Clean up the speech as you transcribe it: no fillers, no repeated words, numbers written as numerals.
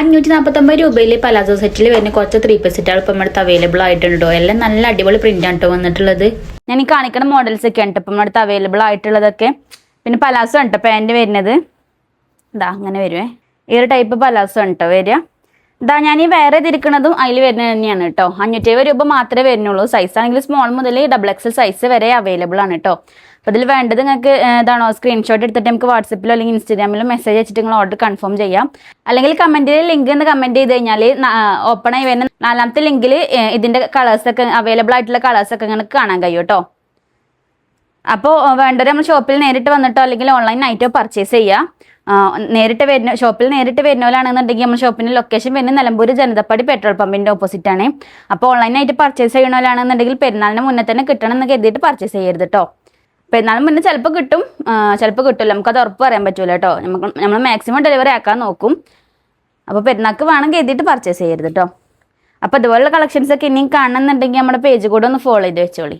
549 palazzo സെറ്റിൽ വരുന്ന കുറച്ച് 3 piece സെറ്റുകൾ ഇപ്പം നമ്മുടെ അവൈലബിൾ ആയിട്ടുണ്ടോ. എല്ലാം നല്ല അടിപൊളി പ്രിന്റ് ആണ് കേട്ടോ വന്നിട്ടുള്ളത്. ഞാൻ ഈ കാണിക്കുന്ന മോഡൽസ് ഒക്കെ ആണ് ഇപ്പം നമ്മുടെ അവൈലബിൾ ആയിട്ടുള്ളതൊക്കെ. പിന്നെ പലാസോ ആണ് കേട്ടോ പാൻറ് വരുന്നത്. ഇതാ അങ്ങനെ വരുവേ. ഈ ഒരു ടൈപ്പ് പലാസോ ആണ് കേട്ടോ വരിക. ഇതാ ഞാൻ ഈ വേറെ തിരിക്കുന്നതും അതിൽ വരുന്നത് തന്നെയാണ് കേട്ടോ. 570 മാത്രമേ വരുന്നുള്ളൂ. സൈസ് ആണെങ്കിൽ സ്മോൾ മുതൽ XXL സൈസ് വരെ അവൈലബിൾ ആണ് കേട്ടോ. അപ്പോൾ ഇതിൽ വേണ്ടത് നിങ്ങൾക്ക് ഇതാണോ സ്ക്രീൻഷോട്ട് എടുത്തിട്ട് നമുക്ക് വാട്സപ്പിലോ അല്ലെങ്കിൽ ഇൻസ്റ്റാഗ്രാമിലോ മെസ്സേജ് അയച്ചിട്ട് നിങ്ങൾ ഓർഡർ കൺഫേം ചെയ്യാം. അല്ലെങ്കിൽ കമൻറ്റിൽ ലിങ്ക് എന്ന് കമൻറ്റ് ചെയ്ത് കഴിഞ്ഞാൽ ഓപ്പൺ ആയി വരുന്ന 4ാമത്തെ ലിങ്കിൽ ഇതിൻ്റെ കളേഴ്സൊക്കെ അവൈലബിൾ ആയിട്ടുള്ള കളേഴ്സൊക്കെ നിങ്ങൾക്ക് കാണാൻ കഴിയും കേട്ടോ. അപ്പോൾ വേണ്ടവർ നമ്മൾ ഷോപ്പിൽ നേരിട്ട് വന്നിട്ടോ അല്ലെങ്കിൽ ഓൺലൈനായിട്ടോ പർച്ചേസ് ചെയ്യാം. ഷോപ്പിൽ നേരിട്ട് വരുന്നവരാണെന്നുണ്ടെങ്കിൽ നമ്മൾ ഷോപ്പിൻ്റെ ലൊക്കേഷൻ വരുന്നത് നിലമ്പൂർ ജനതപ്പാടി പെട്രോൾ പമ്പിൻ്റെ ഓപ്പോസിറ്റ് ആണ്. അപ്പോൾ ഓൺലൈനായിട്ട് പർച്ചേസ് ചെയ്യണവരാണെന്നുണ്ടെങ്കിൽ പെരുന്നാളിന് മുന്നേ തന്നെ കിട്ടണം എന്ന് കരുതിയിട്ട് പർച്ചേസ് ചെയ്യരുത് കേട്ടോ. പെരുന്നാളിന് മുന്നേ ചിലപ്പോൾ കിട്ടും, ചിലപ്പോൾ കിട്ടില്ല, നമുക്കത് ഉറപ്പ് പറയാൻ പറ്റില്ല കേട്ടോ. നമ്മൾ മാക്സിമം ഡെലിവറി ആക്കാൻ നോക്കും. അപ്പോൾ പെരുന്നാൾക്ക് വേണം കരുതിയിട്ട് പർച്ചേസ് ചെയ്യരുത് കേട്ടോ. അപ്പോൾ ഇതുപോലുള്ള കളക്ഷൻസൊക്കെ ഇനിയും കാണണമെന്നുണ്ടെങ്കിൽ നമ്മുടെ പേജ് കൂടെ ഒന്ന് ഫോളോ ചെയ്ത് വെച്ചോളി.